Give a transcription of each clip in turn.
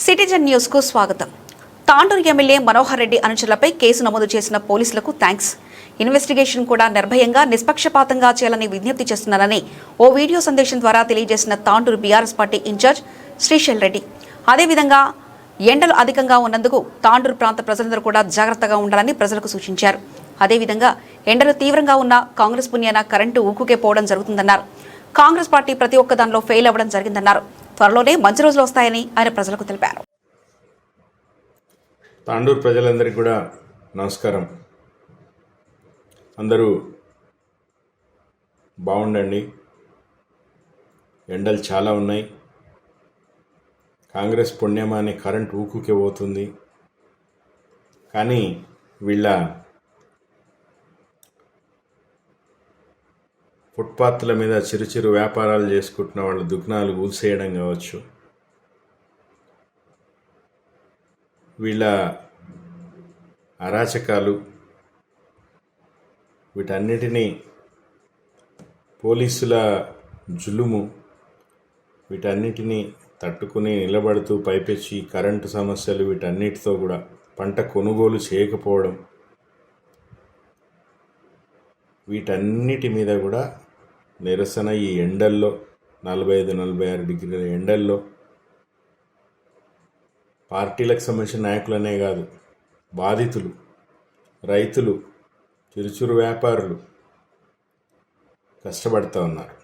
Citizen news కు స్వాగతం. Tandur MLA Manohar Reddy అనుచరులపై case నమోదు చేసిన పోలీసులకు థాంక్స్. ఇన్వెస్టిగేషన్ కూడా నిర్భయంగా నిష్పక్షపాతంగా చేయాలని విజ్ఞప్తి చేస్తున్నారని ఓ వీడియో సందేశం ద్వారా తెలియజేసిన Tandur BRS party incharge Srishail Reddy. అదేవిధంగా ఎండలు అధికంగా ఉన్నందుకు తాండూరు ప్రాంత ప్రజలందరూ కూడా జాగ్రత్తగా ఉండాలని ప్రజలకు సూచించారు. అదేవిధంగా ఎండలు తీవ్రంగా ఉన్న కాంగ్రెస్ పుణ్యాన కరెంటు ఊకుకే పోవడం జరుగుతుందన్నారు. కాంగ్రెస్ పార్టీ ప్రతి ఒక్క దానిలో ఫెయిల్ అవ్వడం జరిగిందన్నారు. త్వరలోనే మంచి రోజులు వస్తాయని ఆయన ప్రజలకు తెలిపారు. తాండూరు ప్రజలందరికీ కూడా నమస్కారం. అందరూ బాగుండండి. ఎండలు చాలా ఉన్నాయి. కాంగ్రెస్ పుణ్యమాని కరెంట్ ఊకుకే పోతుంది. కానీ వీళ్ళ ఫుట్పాత్ల మీద చిరు వ్యాపారాలు చేసుకుంటున్న వాళ్ళ దుకాణాలు ఊసేయడం కావచ్చు, వీళ్ళ అరాచకాలు, వీటన్నిటినీ పోలీసుల జులుము, వీటన్నిటినీ తట్టుకుని నిలబడుతూ పైపెచ్చి కరెంటు సమస్యలు, వీటన్నిటితో కూడా పంట కొనుగోలు చేయకపోవడం, వీటన్నిటి మీద కూడా నిరసన ఈ ఎండల్లో 45-46 డిగ్రీల ఎండల్లో పార్టీలకు సంబంధించిన నాయకులనే కాదు, బాధితులు, రైతులు, చిరు వ్యాపారులు కష్టపడుతూ ఉన్నారు.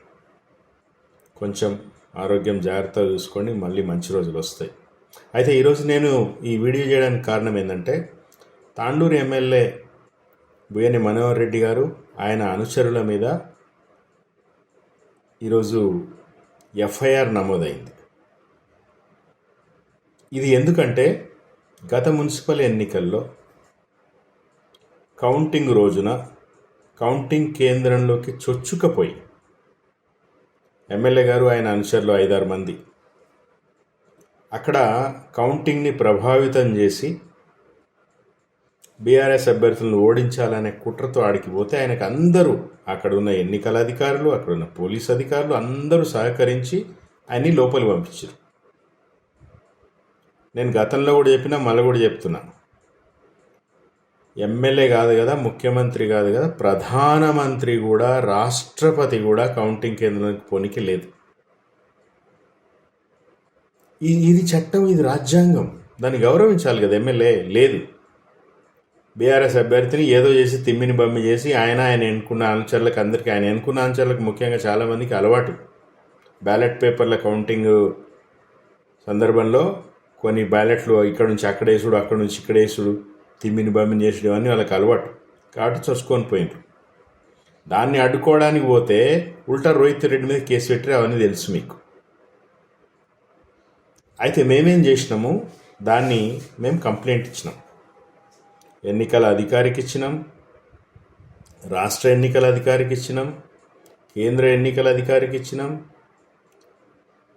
కొంచెం ఆరోగ్యం జాగ్రత్తగా చూసుకొని మళ్ళీ మంచి రోజులు వస్తాయి. అయితే ఈరోజు నేను ఈ వీడియో చేయడానికి కారణం ఏంటంటే, తాండూరు ఎమ్మెల్యే బుయ్యని మనోహర్ రెడ్డి గారు ఆయన అనుచరుల మీద ఈరోజు ఎఫ్ఐఆర్ నమోదైంది. ఇది ఎందుకంటే గత మున్సిపల్ ఎన్నికల్లో కౌంటింగ్ రోజున కౌంటింగ్ కేంద్రంలోకి చొచ్చుకపోయి ఎమ్మెల్యే గారు ఆయన అనుచరులు 5-6 మంది అక్కడ కౌంటింగ్ని ప్రభావితం చేసి బీఆర్ఎస్ అభ్యర్థులను ఓడించాలనే కుట్రతో ఆడికి పోతే ఆయనకు అందరూ, అక్కడ ఉన్న ఎన్నికల అధికారులు, అక్కడ ఉన్న పోలీసు అధికారులు అందరూ సహకరించి ఆయన్ని లోపలి పంపించారు. నేను గతంలో కూడా చెప్పినా, మళ్ళీ కూడా చెప్తున్నాను, ఎమ్మెల్యే కాదు కదా, ముఖ్యమంత్రి కాదు కదా, ప్రధానమంత్రి కూడా, రాష్ట్రపతి కూడా కౌంటింగ్ కేంద్రానికి పోనీకి లేదు. ఇది చట్టం, ఇది రాజ్యాంగం, దాన్ని గౌరవించాలి కదా. ఎమ్మెల్యే లేదు, బీఆర్ఎస్ అభ్యర్థిని ఏదో చేసి తిమ్మిని బమ్మి చేసి ఆయన ఎన్నుకున్న అనుచరులకు, అందరికీ ఆయన ఎన్నుకున్న అనుచరులకు ముఖ్యంగా చాలామందికి అలవాటు బ్యాలెట్ పేపర్ల కౌంటింగ్ సందర్భంలో కొన్ని బ్యాలెట్లు ఇక్కడ నుంచి అక్కడ వేసుడు, అక్కడ నుంచి ఇక్కడ వేసుడు, తిమ్మిని బమ్మిని చేసుడు, అన్నీ వాళ్ళకి అలవాటు కాబట్టి చొచ్చుకొని పోయినారు. దాన్ని అడ్డుకోవడానికి పోతే ఉల్టా రోహిత్ రెడ్డి మీద కేసు పెట్టారు, అవన్నీ తెలుసు మీకు. అయితే మేమేం చేసినాము, దాన్ని మేము కంప్లైంట్ ఇచ్చినాం. ఎన్నికల అధికారికి ఇచ్చినాం, రాష్ట్ర ఎన్నికల అధికారికి ఇచ్చినాం, కేంద్ర ఎన్నికల అధికారికి ఇచ్చినాం.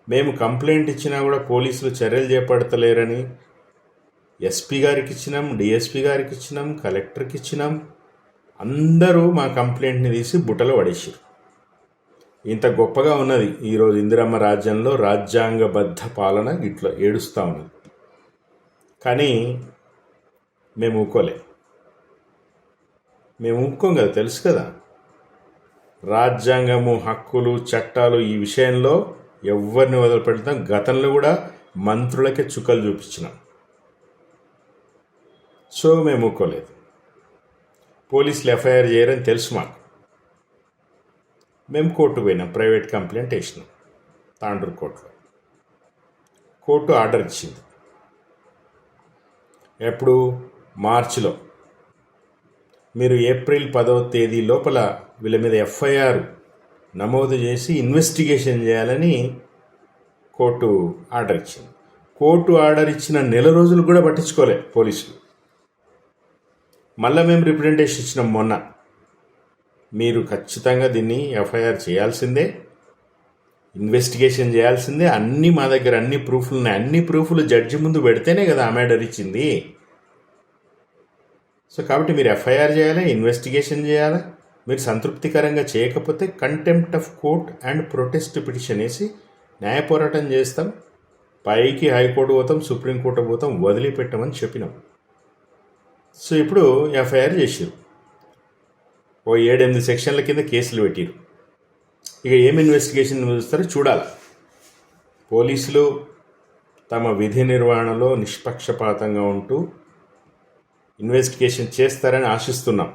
మేము కంప్లైంట్ ఇచ్చినా కూడా పోలీసులు చర్యలు చేపడతలేరని ఎస్పీ గారికి ఇచ్చినాం, డిఎస్పీ గారికి ఇచ్చినాం, కలెక్టర్కి ఇచ్చినాం. అందరూ మా కంప్లైంట్ని తీసి బుట్టలో పడేసారు. ఇంత గొప్పగా ఉన్నది ఈరోజు ఇందిరమ్మ రాజ్యంలో రాజ్యాంగబద్ధ పాలన ఇట్లా ఏడుస్తూ ఉన్నది. కానీ మేము ఊక్కోం కదా, తెలుసు కదా. రాజ్యాంగము, హక్కులు, చట్టాలు ఈ విషయంలో ఎవరిని వదిలిపెడతాం. గతంలో కూడా మంత్రులకే చుక్కలు చూపించినాం. సో మేము ఊక్కోలేదు. పోలీసులు ఎఫ్ఐఆర్ చేయరని తెలుసు మాకు. మేము కోర్టు పోయినాం, ప్రైవేట్ కంప్లైంట్ వేసినాం తాండూరు కోర్టులో. కోర్టు ఆర్డర్ ఇచ్చింది. ఎప్పుడు? మార్చిలో. మీరు ఏప్రిల్ 10వ తేదీ లోపల వీళ్ళ మీద ఎఫ్ఐఆర్ నమోదు చేసి ఇన్వెస్టిగేషన్ చేయాలని కోర్టు ఆర్డర్ ఇచ్చింది. కోర్టు ఆర్డర్ ఇచ్చిన నెల రోజులు కూడా పట్టించుకోలే పోలీసులు. మళ్ళీ మేము రిప్రజెంటేషన్ ఇచ్చినాం మొన్న, మీరు ఖచ్చితంగా దీన్ని ఎఫ్ఐఆర్ చేయాల్సిందే, ఇన్వెస్టిగేషన్ చేయాల్సిందే, అన్నీ మా దగ్గర అన్ని ప్రూఫ్లు ఉన్నాయి, అన్ని ప్రూఫ్లు జడ్జి ముందు పెడితేనే కదా ఆమె ఆర్డర్ ఇచ్చింది. సో కాబట్టి మీరు ఎఫ్ఐఆర్ చేయాలి, ఇన్వెస్టిగేషన్ చేయాలి. మీరు సంతృప్తికరంగా చేయకపోతే contempt of court and protest petition వేసి న్యాయ పోరాటం చేస్తాం. పైకి హైకోర్టు పోతాం, సుప్రీంకోర్టు పోతాం, వదిలిపెట్టమని చెప్పినాం. సో ఇప్పుడు ఎఫ్ఐఆర్ చేసిరు, ఓ 7-8 సెక్షన్ల కింద కేసులు పెట్టిరు. ఇక ఏం ఇన్వెస్టిగేషన్ చూస్తారో చూడాలి. పోలీసులు తమ విధి నిర్వహణలో నిష్పక్షపాతంగా ఉంటూ ఇన్వెస్టిగేషన్ చేస్తారని ఆశిస్తున్నాం.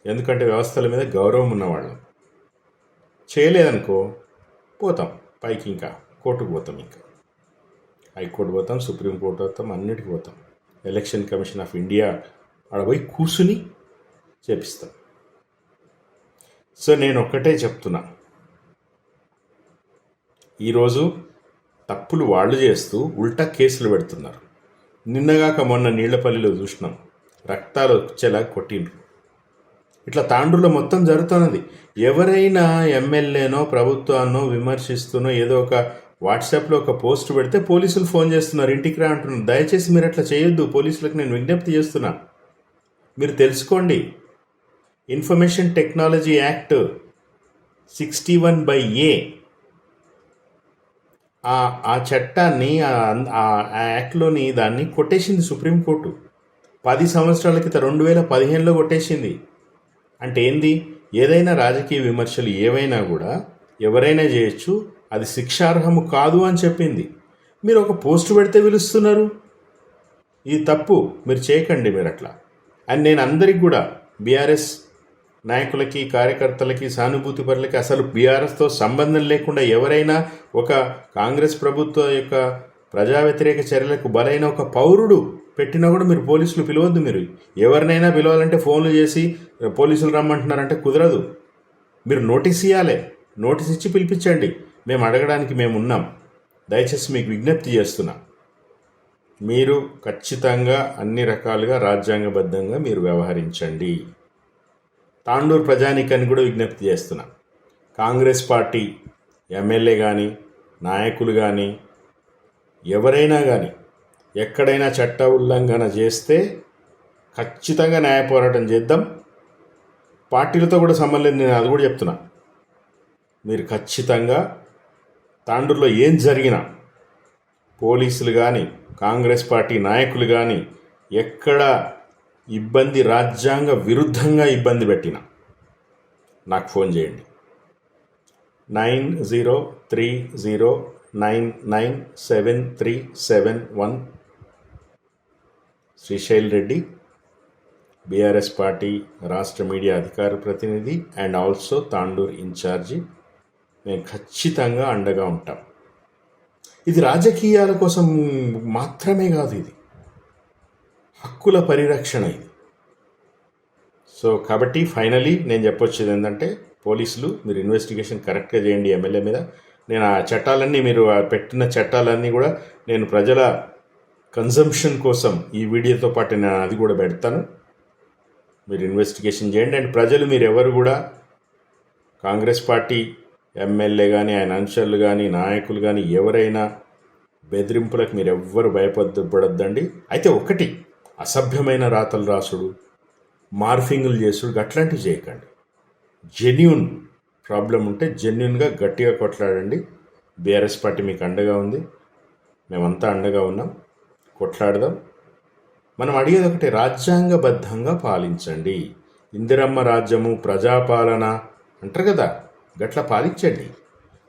ఎందుకంటే వ్యవస్థల మీద గౌరవం ఉన్నవాళ్ళం. చేయలేదనుకో పోతాం పైకి, ఇంకా కోర్టుకు పోతాం, ఇంకా హైకోర్టు పోతాం, సుప్రీంకోర్టు పోతాం, అన్నిటికీ పోతాం. ఎలక్షన్ కమిషన్ ఆఫ్ ఇండియా ఆడ పోయి కూర్చుని చేపిస్తాం. సో నేను ఒక్కటే చెప్తున్నా, ఈరోజు తప్పులు వాళ్ళు చేస్తూ ఉల్టా కేసులు పెడుతున్నారు. నిన్నగాక మొన్న నీళ్లపల్లిలో చూసినాం, రక్తాలు వచ్చేలా కొట్టిండ్రు. ఇట్లా తాండ్రులో మొత్తం జరుగుతున్నది. ఎవరైనా ఎమ్మెల్యేనో ప్రభుత్వాన్నో విమర్శిస్తూనో ఏదో ఒక వాట్సాప్లో ఒక పోస్ట్ పెడితే పోలీసులు ఫోన్ చేస్తున్నారు, ఇంటికి రా అంటున్నారు. దయచేసి మీరు అట్లా చేయొద్దు. పోలీసులకు నేను విజ్ఞప్తి చేస్తున్నా, మీరు తెలుసుకోండి. ఇన్ఫర్మేషన్ టెక్నాలజీ యాక్ట్ 61/A ఆ చట్టాన్ని, ఆ యాక్ట్లోని దాన్ని కొట్టేసింది సుప్రీంకోర్టు. 10 సంవత్సరాల క్రితం 2015లో కొట్టేసింది. అంటే ఏంది, ఏదైనా రాజకీయ విమర్శలు ఏవైనా కూడా ఎవరైనా చేయొచ్చు, అది శిక్షార్హము కాదు అని చెప్పింది. మీరు ఒక పోస్ట్ పెడితే పిలుస్తున్నారు, ఇది తప్పు, మీరు చేయకండి మీరు అట్లా అని నేను అందరికి కూడా, బీఆర్ఎస్ నాయకులకి, కార్యకర్తలకి, సానుభూతి పరులకి, అసలు బీఆర్ఎస్తో సంబంధం లేకుండా ఎవరైనా ఒక కాంగ్రెస్ ప్రభుత్వ యొక్క ప్రజా వ్యతిరేక చర్యలకు బలైన ఒక పౌరుడు పెట్టినా కూడా మీరు పోలీసులు పిలవద్దు. మీరు ఎవరినైనా పిలవాలంటే ఫోన్లు చేసి పోలీసులు రమ్మంటున్నారంటే కుదరదు. మీరు నోటీస్ ఇవ్వాలి, నోటీస్ ఇచ్చి పిలిపించండి. మేము అడగడానికి మేము ఉన్నాం. దయచేసి మీకు విజ్ఞప్తి చేస్తున్నా, మీరు ఖచ్చితంగా అన్ని రకాలుగా రాజ్యాంగబద్ధంగా మీరు వ్యవహరించండి. తాండూరు ప్రజానీకాన్ని కూడా విజ్ఞప్తి చేస్తున్నా, కాంగ్రెస్ పార్టీ ఎమ్మెల్యే కానీ నాయకులు కానీ ఎవరైనా కానీ ఎక్కడైనా చట్ట ఉల్లంఘన చేస్తే ఖచ్చితంగా న్యాయ పోరాటం చేద్దాం. పార్టీలతో కూడా సంబంధం లేదు, నేను అది కూడా చెప్తున్నా. మీరు ఖచ్చితంగా తాండూరులో ఏం జరిగినా పోలీసులు కానీ కాంగ్రెస్ పార్టీ నాయకులు కానీ ఎక్కడ ఇబ్బంది, రాజ్యాంగ విరుద్ధంగా ఇబ్బంది పెట్టినా నాకు ఫోన్ చేయండి. 9030997371. శ్రీశైల్ రెడ్డి, బీఆర్ఎస్ పార్టీ రాష్ట్ర మీడియా అధికార ప్రతినిధి అండ్ ఆల్సో తాండూర్ ఇన్ఛార్జి. మేము ఖచ్చితంగా అండగా ఉంటాం. ఇది రాజకీయాల కోసం మాత్రమే కాదు, ఇది హక్కుల పరిరక్షణ ఇది. సో కాబట్టి ఫైనలీ నేను చెప్పొచ్చేది ఏంటంటే, పోలీసులు మీరు ఇన్వెస్టిగేషన్ కరెక్ట్గా చేయండి ఎమ్మెల్యే మీద. నేను ఆ చట్టాలన్నీ, మీరు పెట్టిన చట్టాలన్నీ కూడా నేను ప్రజల కన్జంప్షన్ కోసం ఈ వీడియోతో పాటు నేను అది కూడా పెడతాను. మీరు ఇన్వెస్టిగేషన్ చేయండి. అండ్ ప్రజలు, మీరు ఎవరు కూడా కాంగ్రెస్ పార్టీ ఎమ్మెల్యే కానీ ఆయన అనుచరులు కానీ నాయకులు కానీ ఎవరైనా బెదిరింపులకు మీరు ఎవ్వరు భయపడద్దండి. అయితే ఒకటి, అసభ్యమైన రాతలు రాసుడు, మార్ఫింగులు చేసుడు అట్లాంటివి చేయకండి. జెన్యూన్ ప్రాబ్లం ఉంటే జెన్యూన్గా గట్టిగా కొట్లాడండి. బీఆర్ఎస్ పార్టీ మీకు అండగా ఉంది, మేమంతా అండగా ఉన్నాం. కొట్లాడదాం. మనం అడిగేది ఒకటి, రాజ్యాంగబద్ధంగా పాలించండి. ఇందిరమ్మ రాజ్యము, ప్రజాపాలన అంటారు కదా, గట్లా పాలించండి.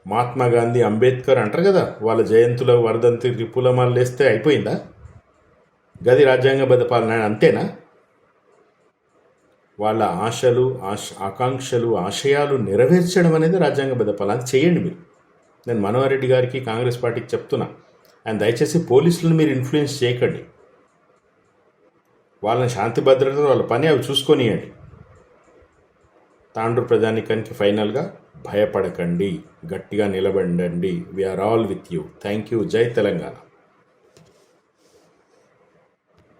మహాత్మా గాంధీ, అంబేద్కర్ అంటారు కదా, వాళ్ళ జయంతుల వర్ధంతి పూలమాలు వేస్తే అయిపోయిందా? గది రాజ్యాంగబద్ధ పాలన అంతేనా? వాళ్ళ ఆశలు, ఆకాంక్షలు, ఆశయాలు నెరవేర్చడం అనేది రాజ్యాంగబద్ధ పాలన. అది చేయండి మీరు. నేను మనోహర్ రెడ్డి గారికి, కాంగ్రెస్ పార్టీకి చెప్తున్నా, అండ్ దయచేసి పోలీసులను మీరు ఇన్ఫ్లుయెన్స్ చేయకండి. వాళ్ళని శాంతి భద్రత, వాళ్ళ పని అవి చూసుకొనియండి. తాండూరు ప్రజానీకానికి ఫైనల్గా భయపడకండి, గట్టిగా నిలబడండి. We are all with you. Thank you. జై తెలంగాణ.